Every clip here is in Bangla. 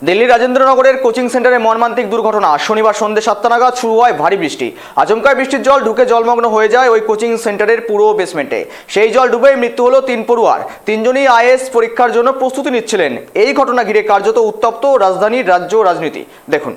দিল্লির রাজেন্দ্রনগরের কোচিং সেন্টারে মর্মান্তিক দুর্ঘটনা। শনিবার সন্ধ্যে 7টা নাগাদ শুরু হয় ভারী বৃষ্টি। আচমকায় বৃষ্টির জল ঢুকে জলমগ্ন হয়ে যায় ওই কোচিং সেন্টারের পুরো বেসমেন্টে। সেই জল ডুবেই মৃত্যু হলো 3 পড়ুয়ার। তিনজনই আইএএস পরীক্ষার জন্য প্রস্তুতি নিচ্ছিলেন। এই ঘটনা ঘিরে কার্যত উত্তপ্ত রাজধানীর রাজ্য রাজনীতি। দেখুন।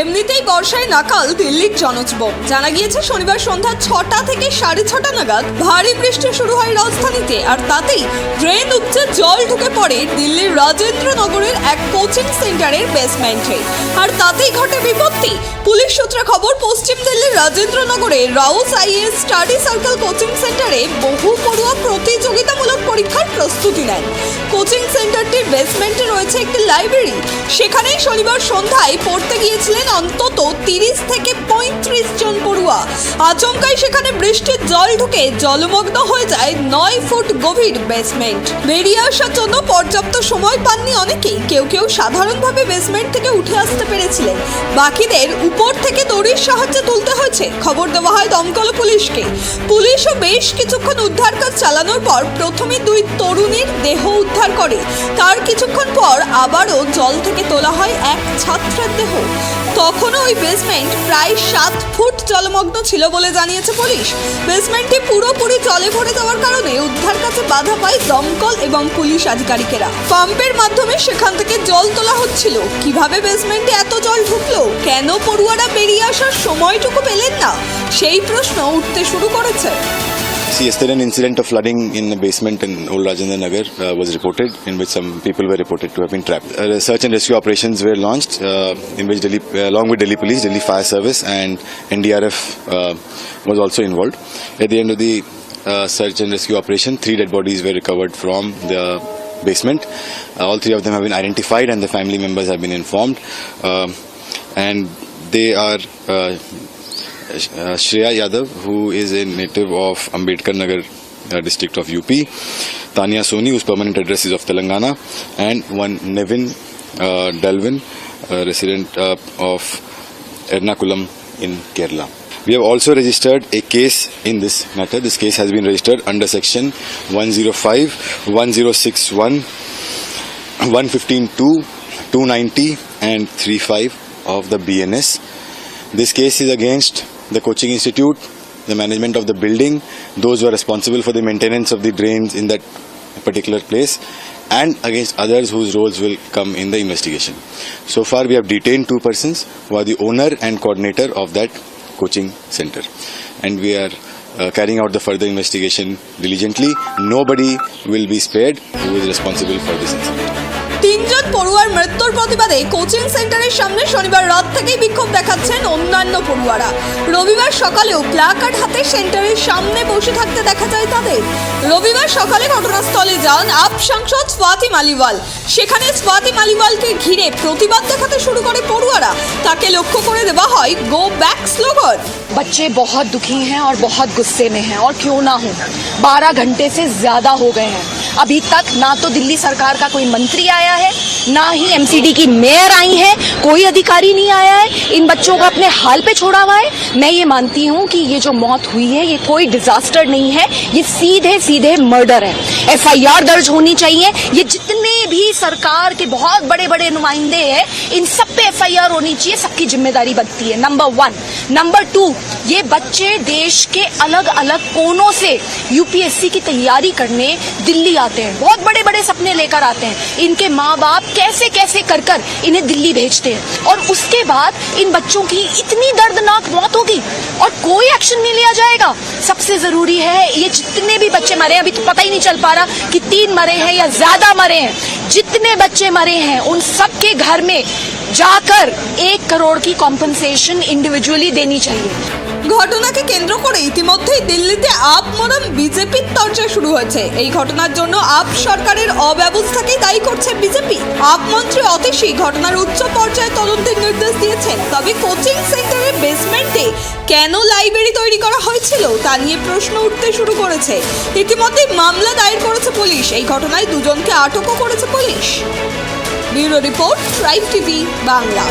এমনিতেই বর্ষায় নাকাল দিল্লির জনজীবন। জানা গিয়েছে শনিবার সন্ধ্যা 6টা থেকে 6:30 নাগাদ ভারী বৃষ্টি শুরু হয় রাজধানীতে, আর তাতেই ড্রেন উপচে জল ঢুকে পড়ে দিল্লির রাজেন্দ্রনগরের এক কোচিং সেন্টারের বেসমেন্টে। আর তাতেই ঘটে বিপত্তি। পুলিশ সূত্রে খবর, পশ্চিম দিল্লির রাজেন্দ্রনগরে রাউস আইএএস স্টাডি সার্কেল কোচিং সেন্টারে বহু পড়ুয়া প্রতিযোগিতামূলক পরীক্ষার প্রস্তুতি নেন। কোচিং সেন্টারটির বেসমেন্টে রয়েছে একটি লাইব্রেরি। সেখানেই শনিবার সন্ধ্যায় পড়তে গিয়েছিলেন অন্তত 30 থেকে 35 জন পড়ুয়া। আচমকাই সেখানে বৃষ্টির জল ঢুকে জলমগ্ন হয়ে যায় 9 ফুট গভীর বেসমেন্ট। বেরিয়ে আসার জন্য পর্যাপ্ত সময় পাননি অনেকেই। কেউ কেউ সাধারণভাবে বেসমেন্ট থেকে উঠে আসতে পেরেছিলেন, বাকিদের উপর থেকে দড়ির সাহায্যে তুলতে হয়েছে। খবর দেওয়া হয় দমকল পুলিশকে। পুলিশও বেশ কিছুক্ষণ উদ্ধার কাজ চালানোর পর প্রথমে 2 তরুণীর দেহ উদ্ধার করে। তার কিছুক্ষণ পর আবারও জল থেকে তোলা হয় এক ছাত্রের দেহ। তখনও ওই বেসমেন্ট প্রায় 7 ফুট জলমগ্ন ছিল বলে জানিয়েছে পুলিশ। বেসমেন্টটি পুরোপুরি জলে ভরে যাওয়ার কারণে উদ্ধার কাজে বাধা পায় দমকল এবং পুলিশ আধিকারিকেরা। পাম্পের মাধ্যমে সেখান থেকে জল তোলা হচ্ছিল। কিভাবে বেসমেন্টে এত জল ঢুকলো, কেন পড়ুয়ারা বেরিয়ে আসার সময়টুকু পেলেন না, সেই প্রশ্ন উঠতে শুরু করেছে। See, yesterday an incident of flooding in the basement in Old Rajendra Nagar was reported, in which some people were reported to have been trapped. Search and rescue operations were launched, in which Delhi, along with Delhi Police, Delhi Fire Service and NDRF was also involved. At the end of the search and rescue operation, 3 dead bodies were recovered from the basement. All 3 of them have been identified and the family members have been informed. And they are Shreya Yadav, who is a native of Ambedkar Nagar district of UP, Tanya Soni, whose permanent address is of Telangana, and one Nevin Dalvin, resident of Ernakulam in Kerala. We have also registered a case in this matter. This case has been registered under section 105, 1061, 115(2), 290 and 35 of the BNS. This case is against the coaching institute, the management of the building, those who are responsible for the maintenance of the drains in that particular place, and against others whose roles will come in the investigation. So far we have detained 2 persons who are the owner and coordinator of that coaching center, and we are carrying out the further investigation diligently. Nobody will be spared who is responsible for this incident. 3 জন পড়ুয়ার মৃত্যুর প্রতিবাদে কোচিং সেন্টারের সামনে শনিবার রাত থেকেই বিক্ষোভ দেখাচ্ছেন অন্যান্য পড়ুয়ারা। রবিবার সকালেও প্ল্যাকার্ড হাতে সেন্টারের সামনে বসে থাকতে দেখা যায় তাদের। রবিবার সকালে ঘটনাস্থলে যান আপ সাংসদ স্বাতি মালিওয়াল। সেখানে স্বাতি মালিওয়ালকে ঘিরে প্রতিবাদ দেখাতে শুরু করে পড়ুয়ারা। তাকে লক্ষ্য করে দেওয়া হয় গো ব্যাক স্লোগান। बच्चे बहुत दुखी हैं और बहुत गुस्से में हैं, और क्यों ना हो, 12 घंटे से ज्यादा हो गए हैं। अभी तक ना तो दिल्ली सरकार का कोई मंत्री आया है, ना ही एमसीडी की मेयर आई है, कोई अधिकारी नहीं आया है। इन बच्चों को अपने हाल पे छोड़ा हुआ है। मैं ये मानती हूँ कि ये जो मौत हुई है ये कोई डिजास्टर नहीं है, ये सीधे सीधे मर्डर है। FIR दर्ज होनी चाहिए। ये जितने भी सरकार के बहुत बड़े बड़े नुमाइंदे हैं, इन सब पे FIR होनी चाहिए, सबकी जिम्मेदारी बनती है। नंबर 1। नंबर 2, ये बच्चे देश के अलग अलग कोनों से UPSC की तैयारी करने दिल्ली आते हैं, बहुत बड़े बड़े सपने लेकर आते हैं। इनके माँ बाप कैसे कैसे कर कर इन्हें दिल्ली भेजते हैं, और उसके बाद इन बच्चों की इतनी दर्दनाक मौत होगी और कोई एक्शन नहीं लिया जाएगा। सबसे जरूरी है, ये जितने भी बच्चे मरे हैं, अभी तो पता ही नहीं चल पा रहा कि 3 मरे हैं या ज्यादा मरे हैं, जितने बच्चे मरे हैं उन सबके घर में जाकर 1 करोड़ की कॉम्पेंसेशन इंडिविजुअली देनी चाहिए। ঘটনাকে কেন্দ্র করে ইতিমধ্যেই দিল্লিতে আপ মরম বিজেপির চর্চা শুরু হয়েছে। এই ঘটনার জন্য আপ সরকারের অব্যবস্থাকেই দায়ী করছে বিজেপি। আপ মন্ত্রী অতীশী ঘটনার উচ্চ পর্যায়ে তদন্তের নির্দেশ দিয়েছেন। তবে কোচিং সেন্টারের বেসমেন্টে কেন লাইব্রেরি তৈরি করা হয়েছিল তা নিয়ে প্রশ্ন উঠতে শুরু করেছে। ইতিমধ্যে মামলা দায়ের করেছে পুলিশ। এই ঘটনায় 2 জনকে আটকও করেছে police. Bureau report, tribe TV Bangla.